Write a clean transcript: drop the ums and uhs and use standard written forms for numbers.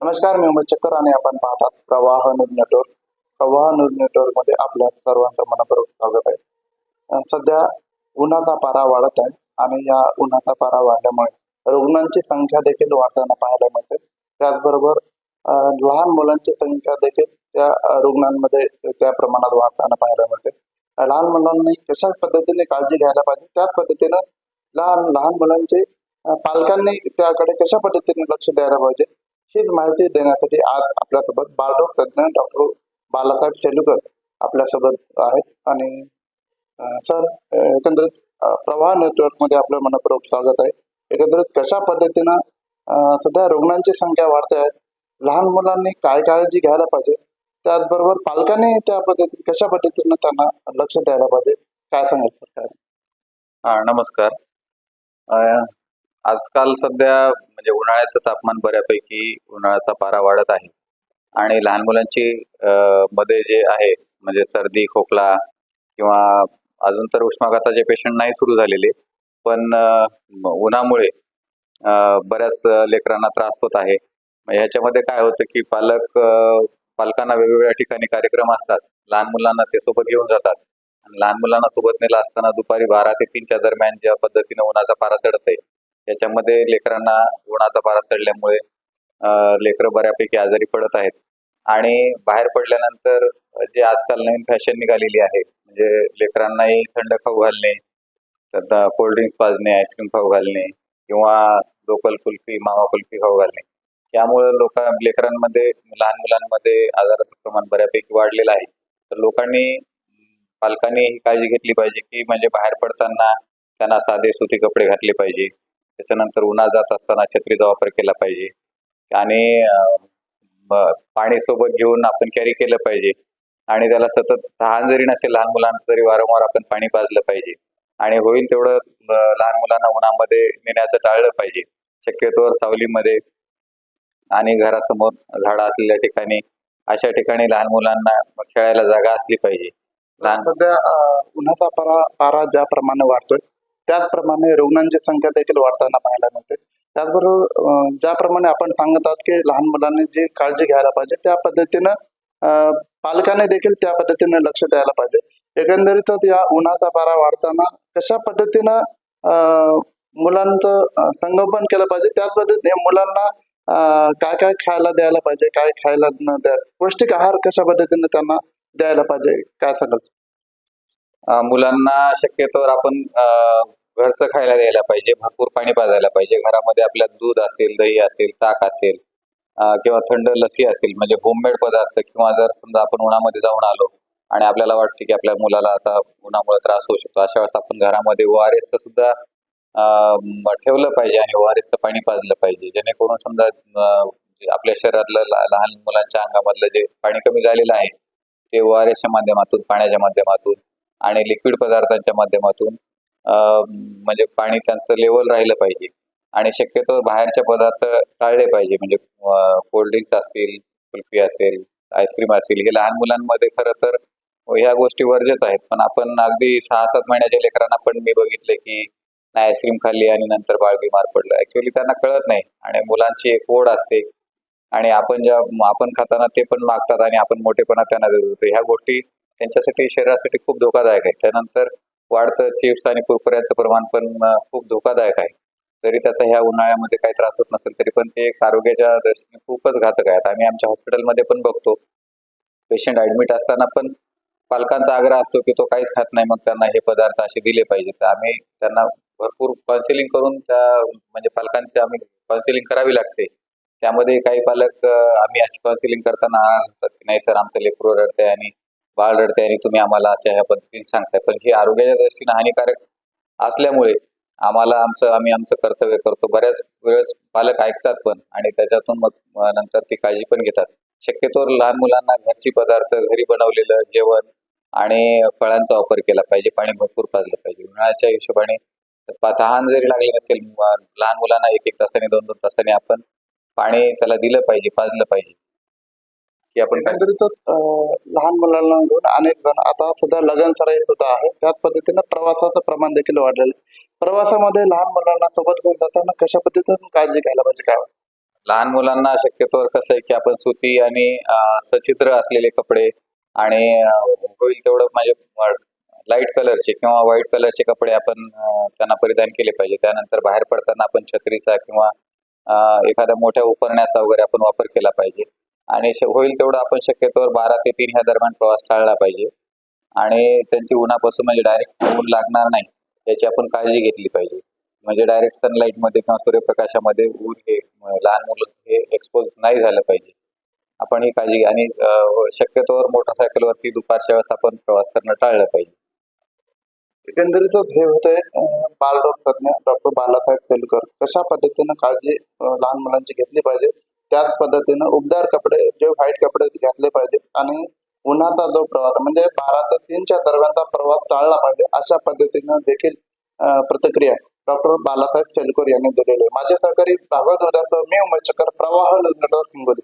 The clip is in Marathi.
नमस्कार, मी उमेश चक्कर आणि आपण पाहतात प्रवाह न्यूज नेटवर्क. प्रवाह न्यूज नेटवर्क मध्ये आपल्या सर्वांचं मनपूर्वक स्वागत आहे. सध्या उन्हाचा पारा वाढत आहे आणि या उन्हाचा पारा वाढल्यामुळे रुग्णांची संख्या देखील वाढताना पाहायला मिळते. त्याचबरोबर लहान मुलांची संख्या देखील त्या रुग्णांमध्ये त्या प्रमाणात वाढताना पाहायला मिळते. लहान मुलांनी कशा पद्धतीने काळजी घ्यायला पाहिजे, त्याच पद्धतीनं लहान लहान मुलांचे पालकांनी त्याकडे कशा पद्धतीने लक्ष द्यायला पाहिजे, हीच माहिती देण्यासाठी आज आपल्यासोबत बालरोग तज्ज्ञ डॉक्टर बालासाहेब सेलुकर आपल्यासोबत आहेत. आणि सर, एकंदरीत प्रवाह नेटवर्क मध्ये आपलं मनपूर्वक स्वागत आहे. एकंदरीत कशा पद्धतीनं सध्या रुग्णांची संख्या वाढते आहे, लहान मुलांनी काय काळजी घ्यायला पाहिजे, त्याचबरोबर पालकांनी त्या पद्धतीने कशा पद्धतीनं त्यांना लक्ष द्यायला पाहिजे, काय सांगाल सर? काय नमस्कार. आजकाल सध्या म्हणजे उन्हाळ्याचं तापमान बऱ्यापैकी उन्हाळ्याचा पारा वाढत आहे आणि लहान मुलांची मध्ये जे आहे म्हणजे सर्दी खोकला किंवा अजून तर उष्माघाताचे पेशंट नाही सुरू झालेले, पण उन्हामुळे बऱ्याच लेकरांना त्रास होत आहे. ह्याच्यामध्ये काय होतं की पालकांना वेगवेगळ्या ठिकाणी कार्यक्रम असतात, लहान मुलांना ते सोबत घेऊन जातात आणि लहान मुलांना सोबत नेला असताना दुपारी 12 ते 3च्या दरम्यान ज्या पद्धतीने उन्हाचा पारा चढत आहे त्याच्यामध्ये लेकरांना उन्हाचा पारा चढल्यामुळे लेकरं बऱ्यापैकी आजारी पडत आहेत. आणि बाहेर पडल्यानंतर जे आजकाल नवीन फॅशन निघालेली आहे म्हणजे लेकरांनाही थंड खाऊ घालणे, कोल्ड्रिंक्स पाजणे, आईस्क्रीम खाऊ घालणे किंवा लोकल कुल्फी मावा कुल्फी खाऊ घालणे, त्यामुळे लेकरांमध्ये लहान मुलांमध्ये आजाराचं प्रमाण बऱ्यापैकी वाढलेलं आहे. तर पालकांनी ही काळजी घेतली पाहिजे की म्हणजे बाहेर पडताना त्यांना साधे सुती कपडे घातले पाहिजे. त्याच्यानंतर उन्हात जात असताना छत्रीचा वापर केला पाहिजे आणि पाणी सोबत घेऊन आपण कॅरी केलं पाहिजे आणि त्याला सतत तहान जरी नसेल लहान मुलांना तरी वारंवार आपण पाणी पाजलं पाहिजे आणि होईल तेवढं लहान मुलांना उन्हामध्ये नेण्याचं टाळलं पाहिजे. शक्यतोवर सावलीमध्ये आणि घरासमोर झाडं असलेल्या ठिकाणी, अशा ठिकाणी लहान मुलांना खेळायला जागा असली पाहिजे. सध्या उन्हाचा पारा ज्याप्रमाणे वाढतोय त्याचप्रमाणे रुग्णांची संख्या देखील वाढताना पाहायला मिळते. त्याचबरोबर ज्याप्रमाणे आपण सांगत आहोत की लहान मुलांनी जी काळजी घ्यायला पाहिजे त्या पद्धतीनं पालकांनी देखील त्या पद्धतीने लक्ष द्यायला पाहिजे. एकंदरीतच या उन्हाचा पारा वाढताना कशा पद्धतीनं मुलांचं संगोपन केलं पाहिजे, त्याच पद्धतीने मुलांना काय काय खायला द्यायला पाहिजे, काय खायला न द्या, पौष्टिक आहार कशा पद्धतीने त्यांना द्यायला पाहिजे, काय सांगाल? मुलांना शक्यतोवर आपण घरचं खायला द्यायला पाहिजे, भरपूर पाणी पाजायला पाहिजे. घरामध्ये आपल्या दूध असेल, दही असेल, ताक असेल किंवा थंड लसी असेल म्हणजे होममेड पदार्थ, किंवा जर समजा आपण उन्हामध्ये जाऊन आलो आणि आपल्याला वाटते की आपल्या मुलाला आता उन्हामुळे त्रास होऊ शकतो, अशा वेळेस आपण घरामध्ये ORS सुद्धा ठेवलं पाहिजे आणि ORSचं पाणी पाजलं पाहिजे, जेणेकरून समजा आपल्या शरीरातलं लहान मुलांच्या अंगामधलं जे पाणी कमी झालेलं आहे ते ORSच्या माध्यमातून, पाण्याच्या माध्यमातून आणि लिक्विड पदार्थांच्या माध्यमातून म्हणजे पाणी त्यांचं लेवल राहिलं पाहिजे. आणि शक्यतो बाहेरचे पदार्थ टाळले पाहिजे, म्हणजे कोल्ड्रिंक्स असतील, कुल्फी असेल, आईस्क्रीम असतील, हे लहान मुलांमध्ये खरं तर ह्या गोष्टी वर्ज्यच आहेत. पण आपण अगदी 6-7 महिन्याच्या लेकरांना पण मी बघितले की नाही आईस्क्रीम खाल्ली आणि नंतर बाळ बिमार पडलं. ऍक्च्युअली त्यांना कळत नाही आणि मुलांची एक ओढ असते आणि आपण खाताना ते पण मागतात आणि आपण मोठेपणा त्यांना देतो. ह्या गोष्टी त्यांच्यासाठी शरीरासाठी खूप धोकादायक आहे. त्यानंतर वाढतं चिप्स आणि कुरकुऱ्यांचं प्रमाण पण खूप धोकादायक आहे. जरी त्याचा ह्या उन्हाळ्यामध्ये काही त्रास होत नसेल तरी पण ते आरोग्याच्या दृष्टीने खूपच घातक आहेत. आम्ही आमच्या हॉस्पिटलमध्ये पण बघतो पेशंट ऍडमिट असताना पण पालकांचा आग्रह असतो की तो काहीच खात नाही, मग त्यांना हे पदार्थ असे दिले पाहिजे. तर आम्ही त्यांना भरपूर काउन्सिलिंग करून म्हणजे पालकांची आम्ही काउन्सिलिंग करावी लागते. त्यामध्ये काही पालक आम्ही अशी काउन्सिलिंग करताना की नाही सर आमचं लेकरू रडतंय आणि बाळ रडते आणि तुम्ही आम्हाला अशा ह्या पद्धतीने सांगताय, पण हे आरोग्याच्या दृष्टीने हानिकारक असल्यामुळे आम्ही आमचं कर्तव्य करतो. बऱ्याच वेळेस पालक ऐकतात पण आणि त्याच्यातून मग नंतर ती काळजी पण घेतात. शक्यतोवर लहान मुलांना घरची पदार्थ, घरी बनवलेलं जेवण आणि फळांचा वापर केला पाहिजे, पाणी भरपूर पाजलं पाहिजे. उन्हाळ्याच्या हिशोबाने तहान जरी लागली नसेल, लहान मुलांना 1-1 तासाने 2-2 तासाने आपण पाणी त्याला दिलं पाहिजे, पाजलं पाहिजे की आपण एकंदरीतच लहान मुलांना घेऊन अनेक जण आता सध्या लगन सराई सुद्धा आहे, त्याच पद्धतीनं प्रवासाचं प्रमाण देखील वाढलेलं आहे. प्रवासामध्ये लहान मुलांना सोबत घेऊन जाताना कशा पद्धतीने काळजी घ्यायला पाहिजे, काय? लहान मुलांना शक्यतोवर कसं आहे की आपण सुती आणि सचित्र असलेले कपडे आणि होईल तेवढं म्हणजे लाईट कलरचे किंवा व्हाईट कलरचे कपडे आपण त्यांना परिधान केले पाहिजे. त्यानंतर बाहेर पडताना आपण छत्रीचा किंवा एखाद्या मोठ्या उपकरणाचा वगैरे आपण वापर केला पाहिजे आणि होईल तेवढं आपण शक्यतोवर 12 ते 3 ह्या दरम्यान प्रवास टाळला पाहिजे आणि त्यांची उन्हापासून म्हणजे डायरेक्ट ऊन लागणार नाही याची आपण काळजी घेतली पाहिजे. म्हणजे डायरेक्ट सनलाईटमध्ये किंवा सूर्यप्रकाशामध्ये ऊन हे लहान मुलं हे एक्सपोज नाही झालं पाहिजे. आपण ही काळजी घ्या आणि शक्यतोवर मोटरसायकलवरती दुपारच्या वेळेस आपण प्रवास करणं टाळलं पाहिजे. एकंदरीतच हे होते बालरोग तज्ञ डॉक्टर बालासाहेब सेलकर कशा पद्धतीनं काळजी लहान मुलांची घेतली पाहिजे, त्याच पद्धतीनं उबदार कपडे जे व्हाईट कपडे घातले पाहिजे आणि उन्हाचा जो प्रवास म्हणजे 12 ते 3च्या दरम्यानचा प्रवास टाळला पाहिजे अशा पद्धतीनं देखील प्रतिक्रिया डॉक्टर बालासाहेब सेलकर यांनी दिलेली आहे. माझे सहकारी भागवत उद्यासह मी उमेश चकर, प्रवाह न्यूज नेटवर्क, हिंगोली.